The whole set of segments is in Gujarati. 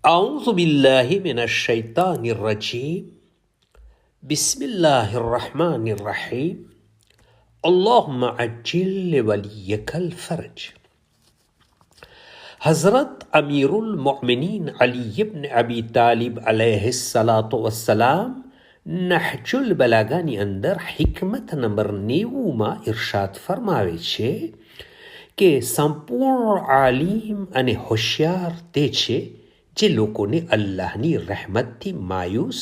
أعوذ بالله من الشيطان الرجيم بسم الله الرحمن الرحيم اللهم عجل لوليك الفرج. हज़रत अमीरुल मोमिनीन अली इब्न अबी तालिब अलैहिस्सलातु वस्सलाम નહજુલ બલાગાની અંદર હિકમત નંબર 90માં ઇરશાદ ફરમાવે છે કે સંપૂર્ણ આલિમ અને હોશિયાર તે છે જે લોકોને અલ્લાહની રહેમતથી માયુસ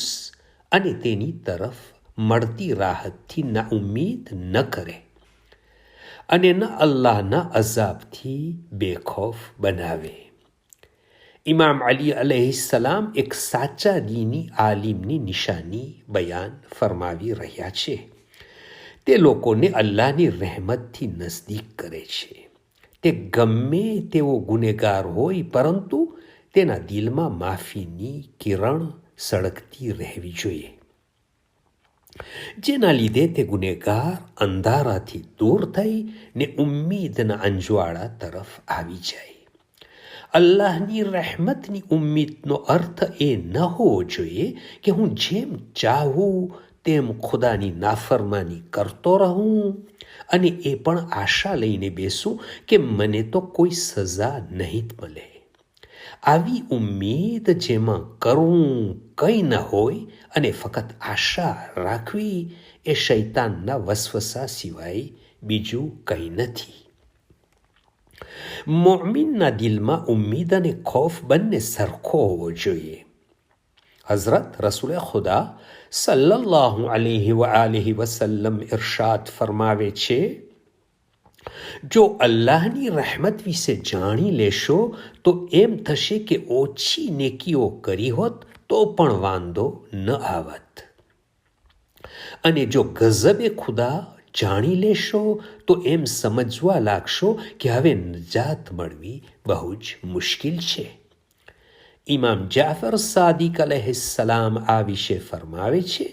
અને તેની તરફ મળતી રાહતથી નાઉમ્મીદ ન કરે અને ન અલ્લાહના અઝાબથી બેખૌફ બનાવે. ઇમામ અલી અલૈહિસ્સલામ એક સાચા દીની આલિમની નિશાની બયાન ફરમાવી રહ્યા છે. તે લોકોને અલ્લાહની રહેમતથી નજદીક કરે છે. તે ગમે તેવો ગુનેગાર હોય પરંતુ તેના દિલમાં માફીની કિરણ સળગતી રહેવી જોઈએ, જેના લીધે તે ગુનેગાર અંધારાથી દૂર થઈ ને ઉમ્મીદના અંજવાળા તરફ આવી જાય. અલ્લાહની રહેમતની ઉમ્મીદનો અર્થ એ ન હોવો જોઈએ કે હું જેમ ચાહું તેમ ખુદાની નાફરમાની કરતો રહું અને એ પણ આશા લઈને બેસું કે મને તો કોઈ સજા નહીં મળે. આવી ઉમ્મીદ જેમાં કરવું કંઈ ન હોય અને ફક્ત આશા રાખવી એ શૈતાનના વસવસા સિવાય બીજું કંઈ નથી. મોમિનના દિલમાં ઉમ્મીદ અને ખૌફ બંને સરખો હોવો જોઈએ. હઝરત રસૂલ ખુદા સલ્લલ્લાહુ અલૈહિ વઆલિહિ વસલ્લમ ઇરશાદ ફરમાવે છે, જો અલ્લાહની રહેમત વિશે જાણી લેશો તો એમ થશે કે ઓછી નેકીઓ કરી હોત તો પણ વાંધો ન આવત, અને જો ગઝબે ખુદા જાણી લેશો તો એમ સમજવા લાગશો કે હવે નજાત મળવી બહુ જ મુશ્કેલ છે. ઇમામ જાફર સાદિક અલૈહિસ્સલામ આ વિશે ફરમાવે છે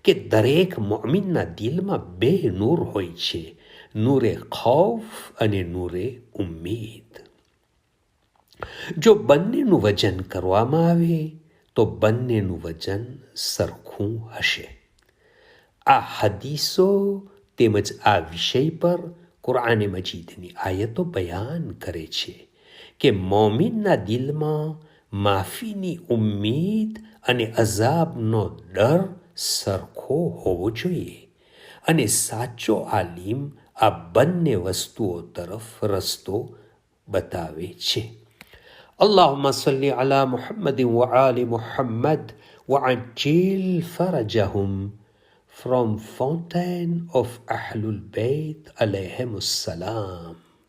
કે દરેક મોમિનના દિલમાં બે નૂર હોય છે, નૂરે ખૌફ અને નૂરે ઉમ્મીદ. જો બંનેનું વજન કરવામાં આવે તો બંનેનું વજન સરખું હશે. આ હદીસો તેમજ આ વિષય પર કુરઆને મજીદની આયતો બયાન કરે છે કે મોમિનના દિલમાં માફીની ઉમ્મીદ અને અઝાબનો ડર સરખો હોવો જોઈએ, અને સાચો આલિમ આ બંને વસ્તુઓ તરફ રસ્તો બતાવે છે. અલ્લાહુમ્મા સલ્લી અલા મુહમ્મદ વ આલી Muhammad વઅજ્જિલ ફરજહુમ. From Fountain of Ahlul Bayt alayhimus salam.